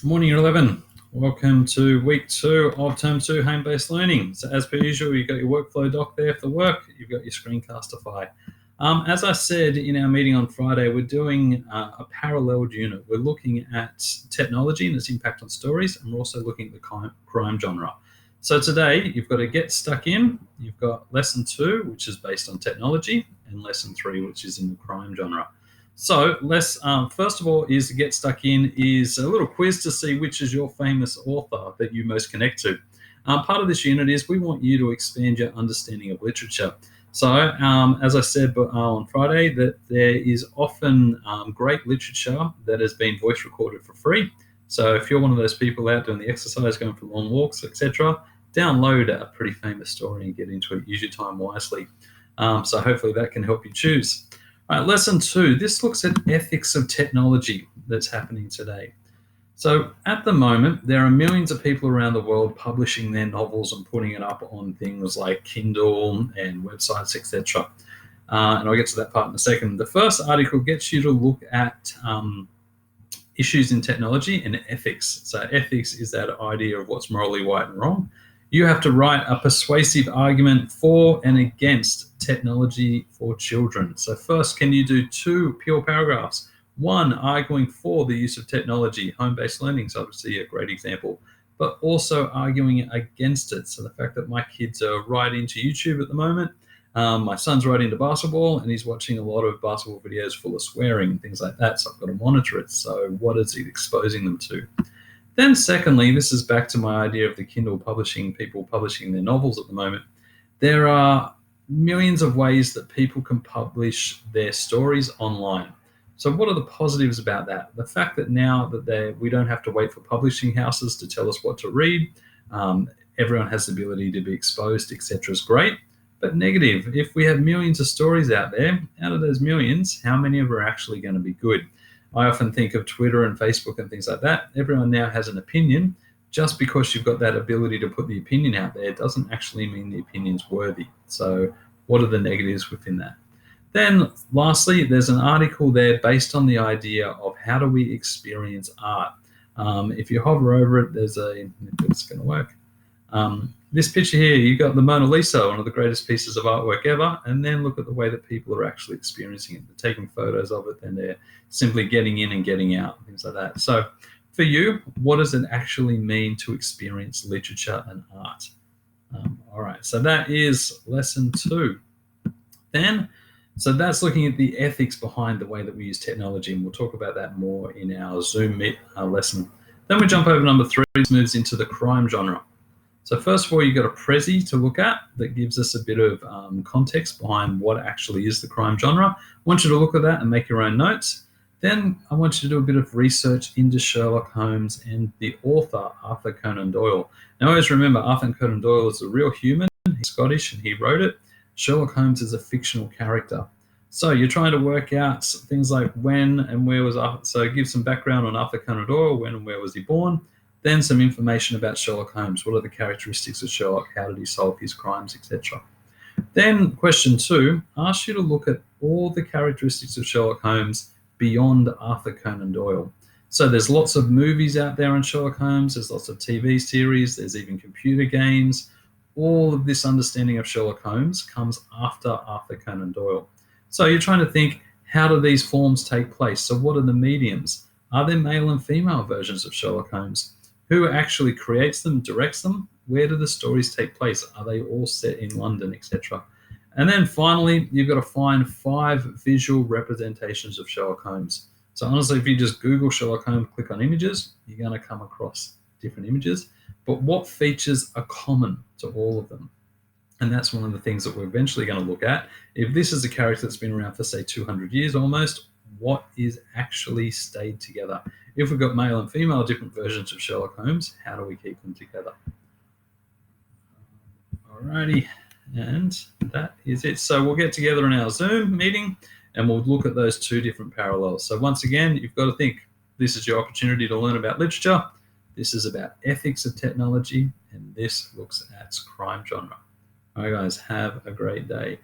Morning, Year 11. Welcome to week 2 of term 2 home-based learning. So as per usual, you've got your workflow doc there for the work. You've got your Screencastify. As I said in our meeting on Friday, we're doing a paralleled unit. We're looking at technology and its impact on stories, and we're also looking at the crime genre. So today, you've got to get stuck in. You've got lesson 2, which is based on technology, and lesson 3, which is in the crime genre. So let's first of all is to get stuck in is a little quiz to see which is your famous author that you most connect to. Part of this unit is we want you to expand your understanding of literature. So as I said on Friday, that there is often great literature that has been voice recorded for free. So if you're one of those people out doing the exercise, going for long walks, etc., download a pretty famous story and get into it. Use your time wisely. So hopefully that can help you choose. All right, lesson 2. This looks at ethics of technology that's happening today. So at the moment, there are millions of people around the world publishing their novels and putting it up on things like Kindle and websites, etc. And I'll get to that part in a second. The first article gets you to look at issues in technology and ethics. So ethics is that idea of what's morally right and wrong. You have to write a persuasive argument for and against technology for children. So first, can you do 2 pure paragraphs? 1, arguing for the use of technology. Home-based learning is obviously a great example, but also arguing against it. So the fact that my kids are right into YouTube at the moment, my son's right into basketball, and he's watching a lot of basketball videos full of swearing and things like that, so I've got to monitor it. So what is it exposing them to? Then secondly, this is back to my idea of the Kindle publishing, people publishing their novels at the moment. There are millions of ways that people can publish their stories online. So what are the positives about that? The fact that now that we don't have to wait for publishing houses to tell us what to read, everyone has the ability to be exposed, etc. is great. But negative, if we have millions of stories out there, out of those millions, how many of them are actually going to be good? I often think of Twitter and Facebook and things like that. Everyone now has an opinion. Just because you've got that ability to put the opinion out there doesn't actually mean the opinion's worthy. So what are the negatives within that? Then lastly, there's an article there based on the idea of how do we experience art. If you hover over it, there's if it's going to work. This picture here, you've got the Mona Lisa, one of the greatest pieces of artwork ever, and then look at the way that people are actually experiencing it. They're taking photos of it, and they're simply getting in and getting out, things like that. So for you, what does it actually mean to experience literature and art? All right, so that is lesson 2. So that's looking at the ethics behind the way that we use technology, and we'll talk about that more in our Zoom Meet lesson. Then we jump over number 3, which moves into the crime genre. So first of all, you've got a Prezi to look at that gives us a bit of context behind what actually is the crime genre. I want you to look at that and make your own notes. Then I want you to do a bit of research into Sherlock Holmes and the author, Arthur Conan Doyle. Now, always remember, Arthur Conan Doyle is a real human. He's Scottish and he wrote it. Sherlock Holmes is a fictional character. So you're trying to work out things like when and where was Arthur. So give some background on Arthur Conan Doyle, when and where was he born. Then some information about Sherlock Holmes. What are the characteristics of Sherlock? How did he solve his crimes, etc. Then question 2 asks you to look at all the characteristics of Sherlock Holmes beyond Arthur Conan Doyle. So there's lots of movies out there on Sherlock Holmes. There's lots of TV series. There's even computer games. All of this understanding of Sherlock Holmes comes after Arthur Conan Doyle. So you're trying to think, how do these forms take place? So what are the mediums? Are there male and female versions of Sherlock Holmes? Who actually creates them, directs them? Where do the stories take place? Are they all set in London, etc.? And then finally, you've got to find 5 visual representations of Sherlock Holmes. So honestly, if you just Google Sherlock Holmes, click on images, you're going to come across different images. But what features are common to all of them? And that's one of the things that we're eventually going to look at. If this is a character that's been around for, say, 200 years almost, what is actually stayed together? If we've got male and female different versions of Sherlock Holmes, how do we keep them together? Alrighty, and that is it. So we'll get together in our Zoom meeting and we'll look at those 2 different parallels. So once again, you've got to think, this is your opportunity to learn about literature, this is about ethics of technology, and this looks at crime genre. All right, guys, have a great day.